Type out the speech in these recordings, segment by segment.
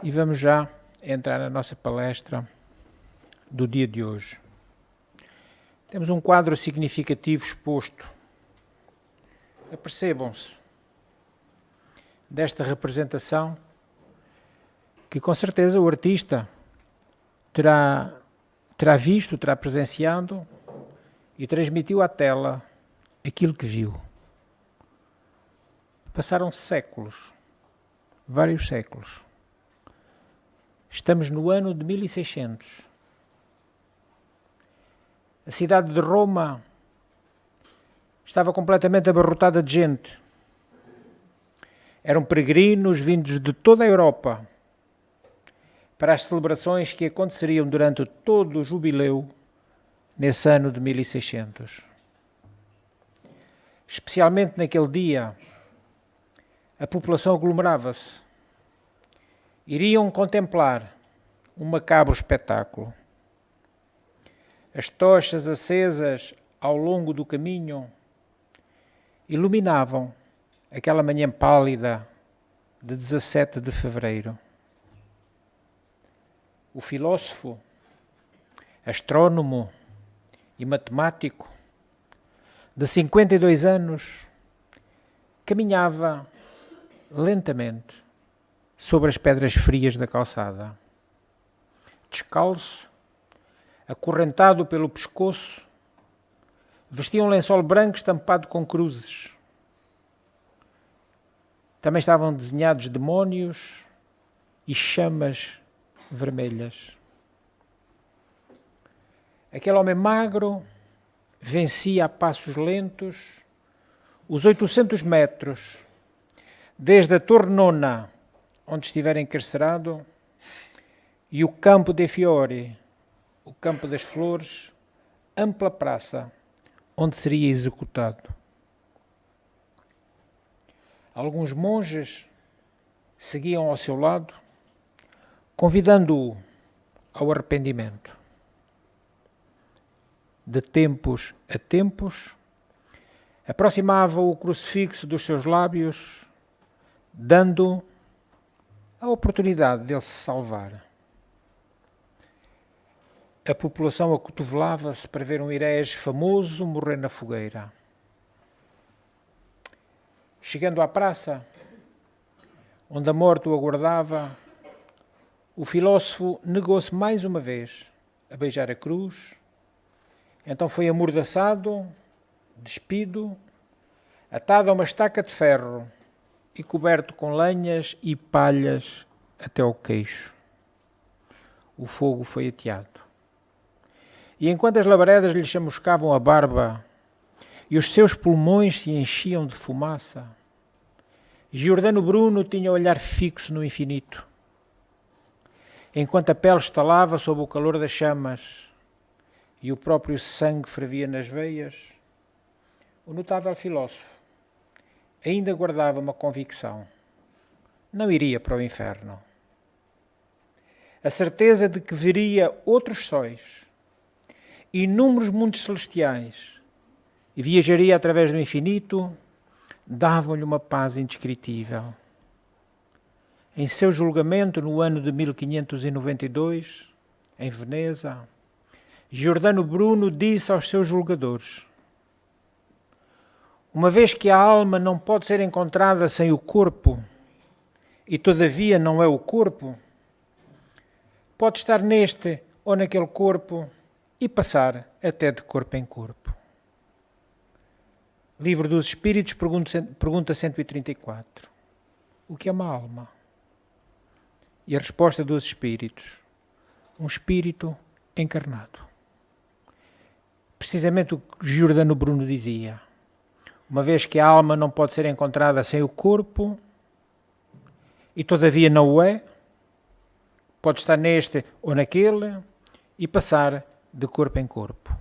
E vamos já entrar na nossa palestra do dia de hoje. Temos um quadro significativo exposto. Apercebam-se desta representação que com certeza o artista terá visto, terá presenciado e transmitiu à tela aquilo que viu. Passaram-se séculos, vários séculos. Estamos no ano de 1600. A cidade de Roma estava completamente abarrotada de gente. Eram peregrinos vindos de toda a Europa para as celebrações que aconteceriam durante todo o jubileu nesse ano de 1600. Especialmente naquele dia, a população aglomerava-se. Iriam contemplar um macabro espetáculo. As tochas acesas ao longo do caminho iluminavam aquela manhã pálida de 17 de fevereiro. O filósofo, astrónomo e matemático de 52 anos caminhava lentamente sobre as pedras frias da calçada. Descalço, acorrentado pelo pescoço, vestia um lençol branco estampado com cruzes. Também estavam desenhados demónios e chamas vermelhas. Aquele homem magro vencia a passos lentos os 800 metros, desde a Torre Nona, onde estiver encarcerado, e o Campo dei Fiori, o Campo das Flores, ampla praça, onde seria executado. Alguns monges seguiam ao seu lado, convidando-o ao arrependimento. De tempos a tempos, aproximava o crucifixo dos seus lábios, dando a oportunidade dele se salvar. A população acotovelava-se para ver um herege famoso morrer na fogueira. Chegando à praça, onde a morte o aguardava, o filósofo negou-se mais uma vez a beijar a cruz. Então foi amordaçado, despido, atado a uma estaca de ferro e coberto com lenhas e palhas até ao queixo. O fogo foi ateado. E enquanto as labaredas lhe chamuscavam a barba e os seus pulmões se enchiam de fumaça, Giordano Bruno tinha o olhar fixo no infinito. Enquanto a pele estalava sob o calor das chamas e o próprio sangue fervia nas veias, o notável filósofo ainda guardava uma convicção: não iria para o inferno. A certeza de que veria outros sóis, inúmeros mundos celestiais, e viajaria através do infinito, davam-lhe uma paz indescritível. Em seu julgamento, no ano de 1592, em Veneza, Giordano Bruno disse aos seus julgadores: uma vez que a alma não pode ser encontrada sem o corpo, e todavia não é o corpo, pode estar neste ou naquele corpo e passar até de corpo em corpo. Livro dos Espíritos, pergunta 134. O que é uma alma? E a resposta dos Espíritos: um espírito encarnado. Precisamente o que Giordano Bruno dizia. Uma vez que a alma não pode ser encontrada sem o corpo, e todavia não o é, pode estar neste ou naquele e passar de corpo em corpo.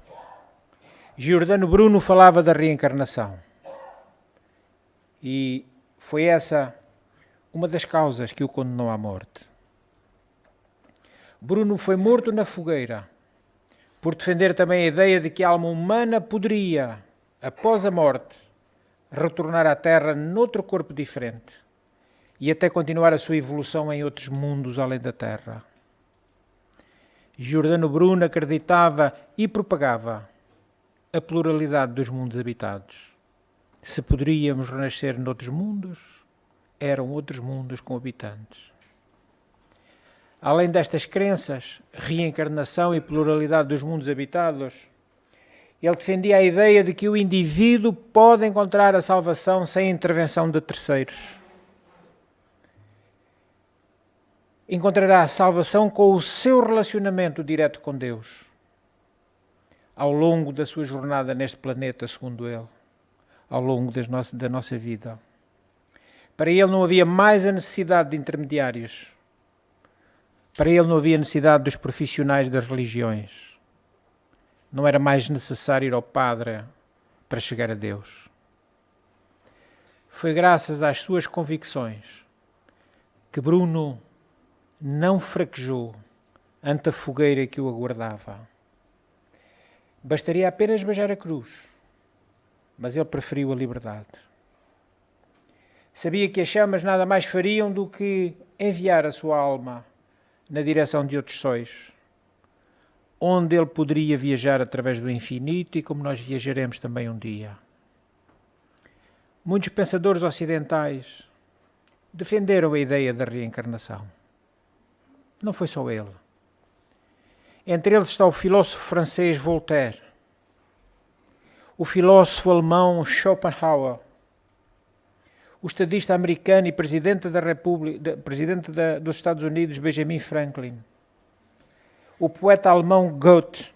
Giordano Bruno falava da reencarnação. E foi essa uma das causas que o condenou à morte. Bruno foi morto na fogueira por defender também a ideia de que a alma humana poderia, após a morte, retornar à Terra noutro corpo diferente e até continuar a sua evolução em outros mundos além da Terra. Giordano Bruno acreditava e propagava a pluralidade dos mundos habitados. Se poderíamos renascer noutros mundos, eram outros mundos com habitantes. Além destas crenças, reencarnação e pluralidade dos mundos habitados, ele defendia a ideia de que o indivíduo pode encontrar a salvação sem a intervenção de terceiros. Encontrará a salvação com o seu relacionamento direto com Deus, ao longo da sua jornada neste planeta, segundo ele, ao longo da nossa vida. Para ele não havia mais a necessidade de intermediários. Para ele não havia necessidade dos profissionais das religiões. Não era mais necessário ir ao Padre para chegar a Deus. Foi graças às suas convicções que Bruno não fraquejou ante a fogueira que o aguardava. Bastaria apenas beijar a cruz, mas ele preferiu a liberdade. Sabia que as chamas nada mais fariam do que enviar a sua alma na direção de outros sóis, onde ele poderia viajar através do infinito e como nós viajaremos também um dia. Muitos pensadores ocidentais defenderam a ideia da reencarnação. Não foi só ele. Entre eles está o filósofo francês Voltaire, o filósofo alemão Schopenhauer, o estadista americano e presidente da República, dos Estados Unidos Benjamin Franklin, o poeta alemão Goethe,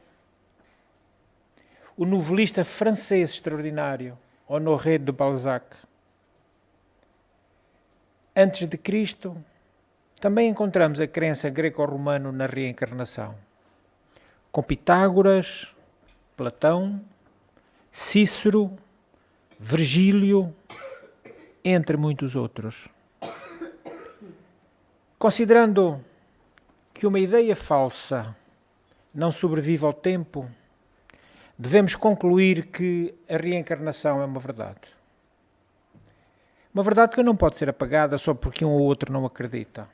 o novelista francês extraordinário Honoré de Balzac. Antes de Cristo, também encontramos a crença greco-romana na reencarnação, com Pitágoras, Platão, Cícero, Virgílio, entre muitos outros. Considerando que uma ideia falsa não sobrevive ao tempo, devemos concluir que a reencarnação é uma verdade. Uma verdade que não pode ser apagada só porque um ou outro não acredita.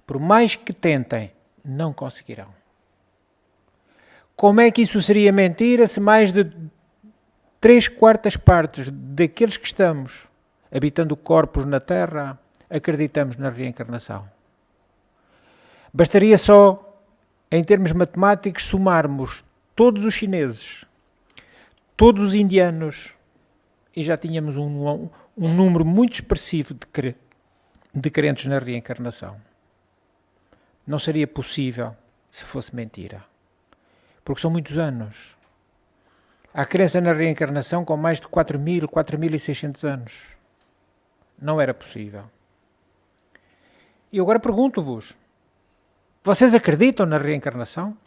Por mais que tentem, não conseguirão. Como é que isso seria mentira se mais de 3/4 partes daqueles que estamos habitando corpos na Terra acreditamos na reencarnação? Bastaria só, em termos matemáticos, somarmos todos os chineses, todos os indianos, e já tínhamos um número muito expressivo de crentes na reencarnação. Não seria possível se fosse mentira. Porque são muitos anos. Há crença na reencarnação com mais de 4.600 anos. Não era possível. E agora pergunto-vos, vocês acreditam na reencarnação?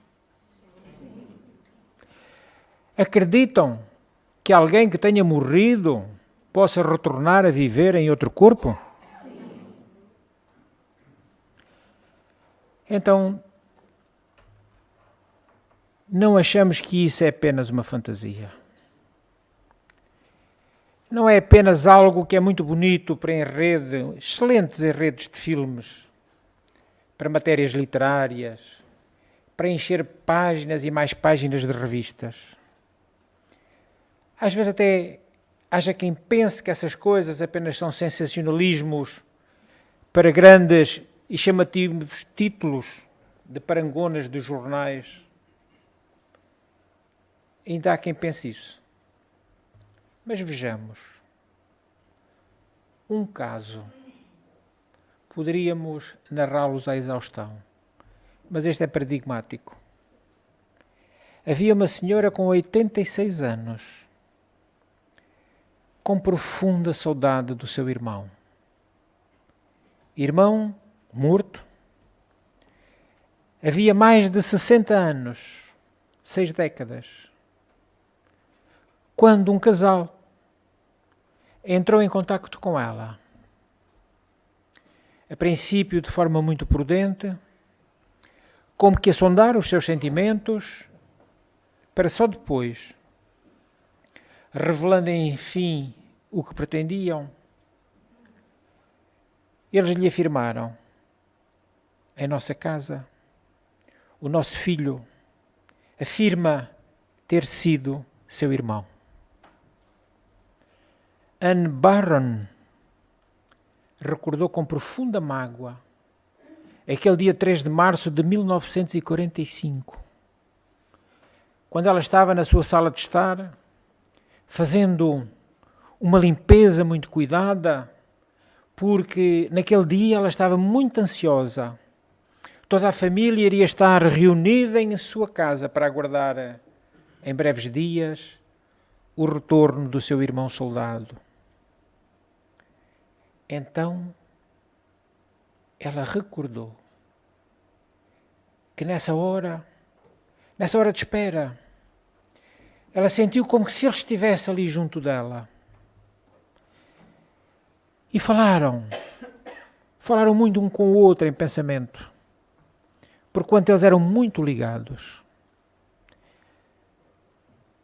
Acreditam que alguém que tenha morrido possa retornar a viver em outro corpo? Então, não achamos que isso é apenas uma fantasia. Não é apenas algo que é muito bonito para excelentes enredos de filmes, para matérias literárias, para encher páginas e mais páginas de revistas. Às vezes até haja quem pense que essas coisas apenas são sensacionalismos para grandes e chamativos títulos de parangonas dos jornais. Ainda há quem pense isso. Mas vejamos. Um caso. Poderíamos narrá-los à exaustão. Mas este é paradigmático. Havia uma senhora com 86 anos, com profunda saudade do seu irmão. Irmão morto. Havia mais de 60 anos, 6 décadas, quando um casal entrou em contacto com ela. A princípio de forma muito prudente, como que a sondar os seus sentimentos, para só depois, revelando enfim o que pretendiam, Eles lhe afirmaram: em nossa casa, o nosso filho afirma ter sido seu irmão. Anne Barron recordou com profunda mágoa aquele dia 3 de março de 1945, quando ela estava na sua sala de estar, fazendo uma limpeza muito cuidada, porque naquele dia ela estava muito ansiosa. Toda a família iria estar reunida em sua casa para aguardar, em breves dias, o retorno do seu irmão soldado. Então, ela recordou que nessa hora de espera, ela sentiu como se ele estivesse ali junto dela. E falaram muito um com o outro em pensamento, porquanto eles eram muito ligados.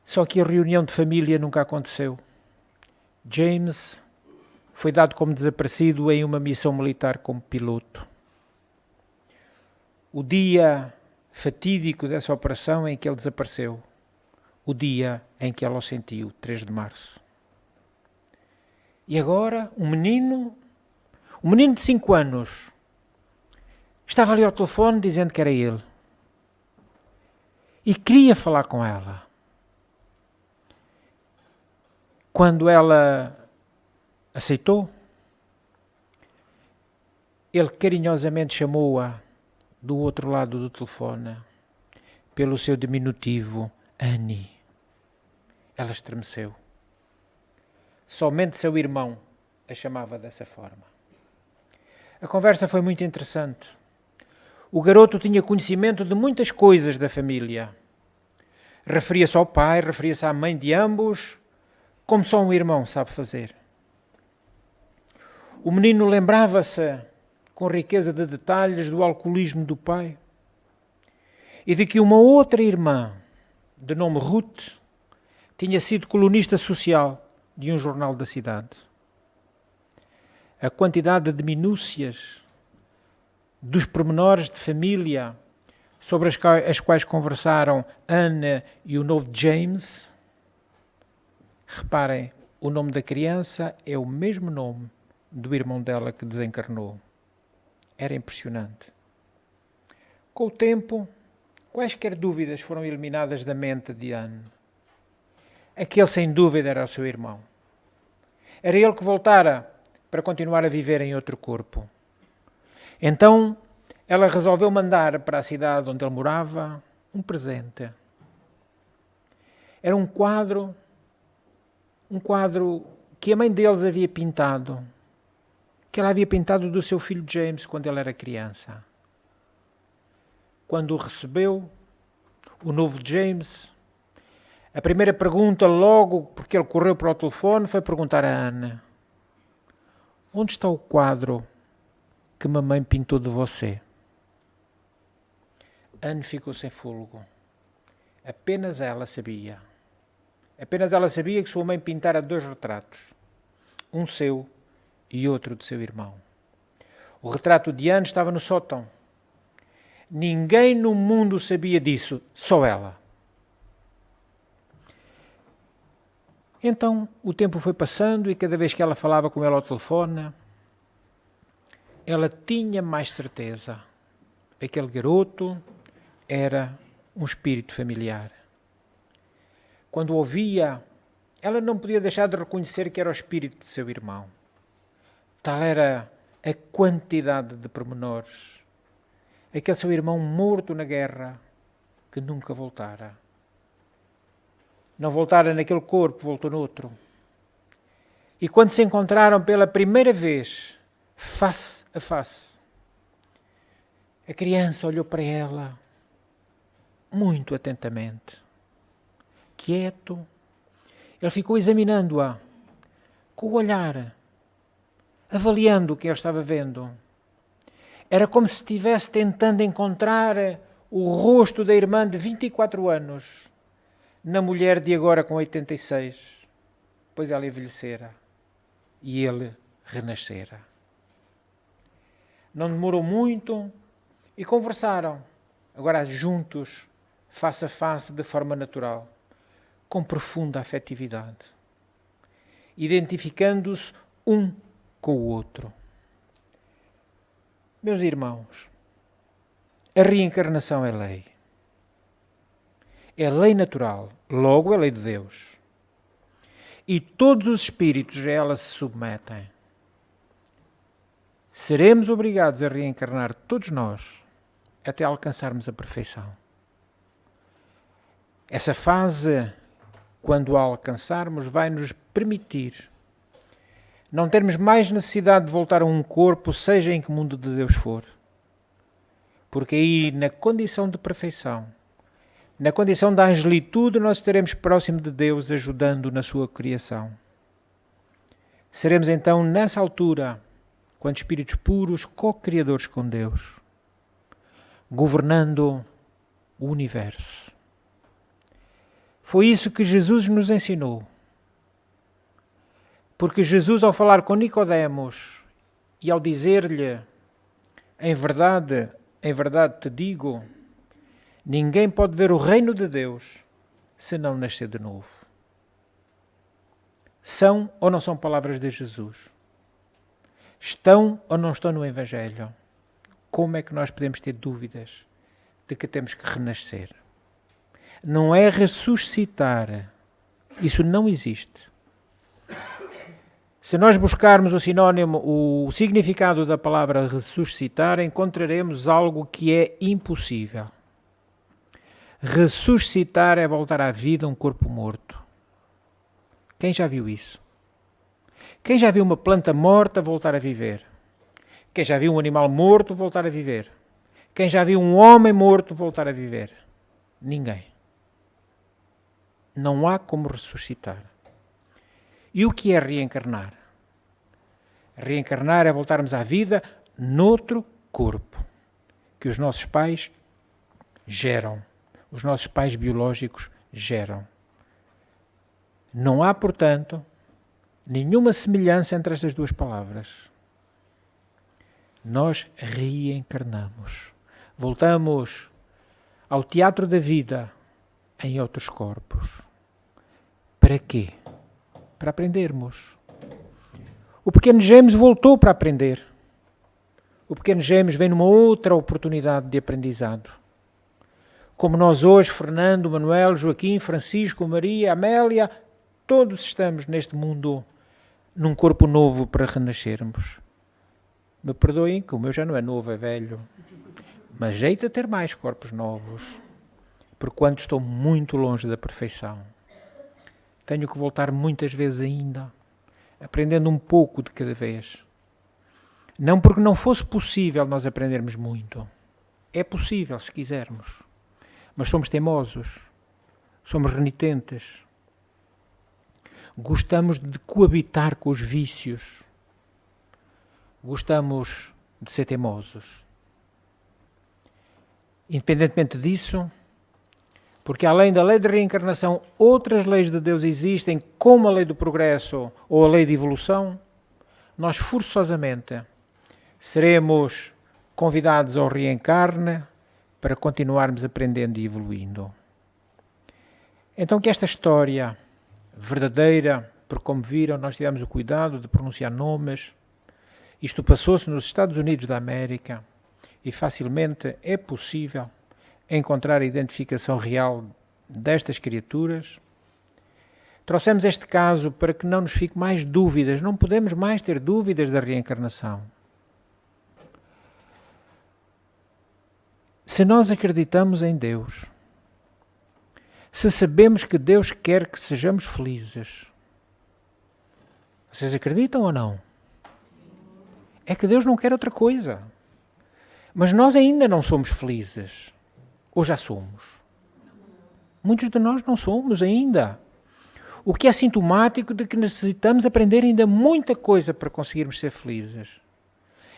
Só que a reunião de família nunca aconteceu. James foi dado como desaparecido em uma missão militar como piloto. O dia fatídico dessa operação em que ele desapareceu, o dia em que ela o sentiu, 3 de março. E agora, um menino de 5 anos, estava ali ao telefone dizendo que era ele. E queria falar com ela. Quando ela aceitou, ele carinhosamente chamou-a do outro lado do telefone pelo seu diminutivo Annie. Ela estremeceu. Somente seu irmão a chamava dessa forma. A conversa foi muito interessante. O garoto tinha conhecimento de muitas coisas da família. Referia-se ao pai, referia-se à mãe de ambos, como só um irmão sabe fazer. O menino lembrava-se com riqueza de detalhes do alcoolismo do pai e de que uma outra irmã, de nome Ruth, tinha sido colunista social de um jornal da cidade. A quantidade de minúcias dos pormenores de família sobre as quais conversaram Anne e o novo James. Reparem, o nome da criança é o mesmo nome do irmão dela que desencarnou. Era impressionante. Com o tempo, quaisquer dúvidas foram eliminadas da mente de Anne. Aquele, sem dúvida, era o seu irmão. Era ele que voltara para continuar a viver em outro corpo. Então, ela resolveu mandar para a cidade onde ele morava um presente. Era um quadro que a mãe deles havia pintado, que ela havia pintado do seu filho James quando ele era criança. Quando o recebeu, o novo James, a primeira pergunta, logo porque ele correu para o telefone, foi perguntar a Anne: onde está o quadro que mamãe pintou de você? Anne ficou sem fôlego. Apenas ela sabia. Apenas ela sabia que sua mãe pintara 2 retratos. Um seu e outro de seu irmão. O retrato de Anne estava no sótão. Ninguém no mundo sabia disso, só ela. Então, o tempo foi passando e cada vez que ela falava com ela ao telefone, ela tinha mais certeza. Aquele garoto era um espírito familiar. Quando o ouvia, ela não podia deixar de reconhecer que era o espírito de seu irmão. Tal era a quantidade de pormenores. Aquele seu irmão morto na guerra, que nunca voltara. Não voltara naquele corpo, voltou noutro. E quando se encontraram pela primeira vez, face a face, a criança olhou para ela muito atentamente. Quieto, ele ficou examinando-a com o olhar, avaliando o que ele estava vendo. Era como se estivesse tentando encontrar o rosto da irmã de 24 anos na mulher de agora com 86, pois ela envelhecera e ele renascera. Não demorou muito e conversaram, agora juntos, face a face, de forma natural, com profunda afetividade, identificando-se um com o outro. Meus irmãos, a reencarnação é lei. É lei natural, logo é lei de Deus. E todos os espíritos a ela se submetem. Seremos obrigados a reencarnar todos nós até alcançarmos a perfeição. Essa fase, quando a alcançarmos, vai nos permitir não termos mais necessidade de voltar a um corpo, seja em que mundo de Deus for. Porque aí, na condição de perfeição, na condição da angelitude, nós estaremos próximo de Deus, ajudando na sua criação. Seremos então, nessa altura, quando espíritos puros, co-criadores com Deus, governando o universo. Foi isso que Jesus nos ensinou. Porque Jesus, ao falar com Nicodemos e ao dizer-lhe, em verdade te digo, ninguém pode ver o reino de Deus se não nascer de novo. São ou não são palavras de Jesus? Estão ou não estão no Evangelho? Como é que nós podemos ter dúvidas de que temos que renascer? Não é ressuscitar. Isso não existe. Se nós buscarmos o sinónimo, o significado da palavra ressuscitar, encontraremos algo que é impossível. Ressuscitar é voltar à vida um corpo morto. Quem já viu isso? Quem já viu uma planta morta voltar a viver? Quem já viu um animal morto voltar a viver? Quem já viu um homem morto voltar a viver? Ninguém. Não há como ressuscitar. E o que é reencarnar? Reencarnar é voltarmos à vida noutro corpo que os nossos pais geram, os nossos pais biológicos geram. Não há, portanto, nenhuma semelhança entre estas duas palavras. Nós reencarnamos. Voltamos ao teatro da vida em outros corpos. Para quê? Para aprendermos. O pequeno Gêmeos voltou para aprender. O pequeno Gêmeos vem numa outra oportunidade de aprendizado. Como nós hoje, Fernando, Manuel, Joaquim, Francisco, Maria, Amélia, todos estamos neste mundo num corpo novo para renascermos. Me perdoem que o meu já não é novo, é velho. Mas jeito a ter mais corpos novos. Porquanto estou muito longe da perfeição. Tenho que voltar muitas vezes ainda, aprendendo um pouco de cada vez. Não porque não fosse possível nós aprendermos muito. É possível, se quisermos. Mas somos teimosos, somos renitentes. Gostamos de coabitar com os vícios. Gostamos de ser teimosos. Independentemente disso, porque além da lei de reencarnação, outras leis de Deus existem, como a lei do progresso ou a lei de evolução, nós forçosamente seremos convidados ao reencarne para continuarmos aprendendo e evoluindo. Então que esta história verdadeira, porque como viram, nós tivemos o cuidado de pronunciar nomes, isto passou-se nos Estados Unidos da América e facilmente é possível encontrar a identificação real destas criaturas. Trouxemos este caso para que não nos fique mais dúvidas, não podemos mais ter dúvidas da reencarnação. Se nós acreditamos em Deus, se sabemos que Deus quer que sejamos felizes, vocês acreditam ou não? É que Deus não quer outra coisa. Mas nós ainda não somos felizes. Ou já somos? Muitos de nós não somos ainda. O que é sintomático de que necessitamos aprender ainda muita coisa para conseguirmos ser felizes.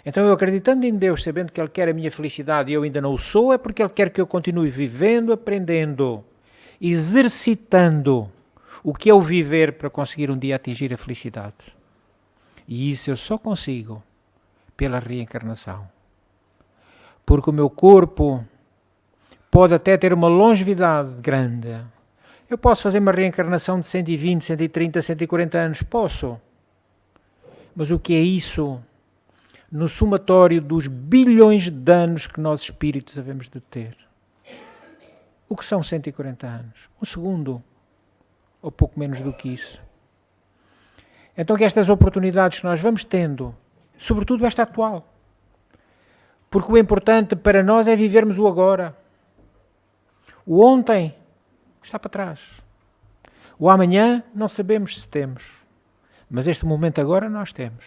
Então eu acreditando em Deus, sabendo que Ele quer a minha felicidade e eu ainda não o sou, é porque Ele quer que eu continue vivendo, aprendendo, exercitando o que é o viver para conseguir um dia atingir a felicidade. E isso eu só consigo pela reencarnação. Porque o meu corpo pode até ter uma longevidade grande. Eu posso fazer uma reencarnação de 120, 130, 140 anos? Posso. Mas o que é isso no somatório dos bilhões de anos que nós espíritos havemos de ter? O que são 140 anos? Um segundo, ou pouco menos do que isso. Então que estas oportunidades que nós vamos tendo, sobretudo esta atual, porque o importante para nós é vivermos o agora. O ontem está para trás. O amanhã não sabemos se temos, mas este momento agora nós temos.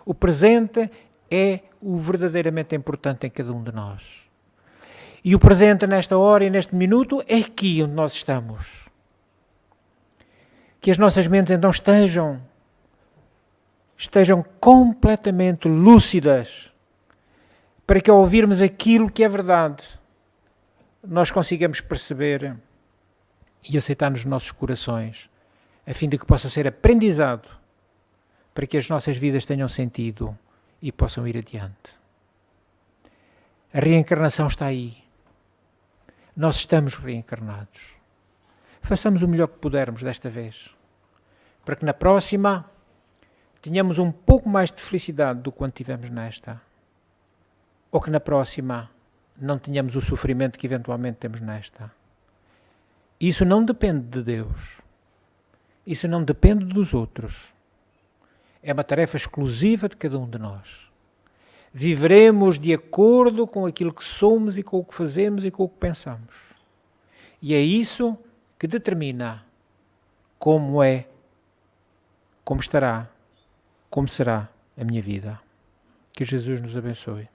O presente é o verdadeiramente importante em cada um de nós. E o presente nesta hora e neste minuto é aqui onde nós estamos. Que as nossas mentes então estejam completamente lúcidas, para que ao ouvirmos aquilo que é verdade, nós consigamos perceber e aceitar nos nossos corações, a fim de que possa ser aprendizado, para que as nossas vidas tenham sentido e possam ir adiante. A reencarnação está aí. Nós estamos reencarnados. Façamos o melhor que pudermos desta vez, para que na próxima tenhamos um pouco mais de felicidade do que quando tivemos nesta. Ou que na próxima não tenhamos o sofrimento que eventualmente temos nesta. Isso não depende de Deus. Isso não depende dos outros. É uma tarefa exclusiva de cada um de nós. Viveremos de acordo com aquilo que somos e com o que fazemos e com o que pensamos. E é isso que determina como é, como estará, como será a minha vida. Que Jesus nos abençoe.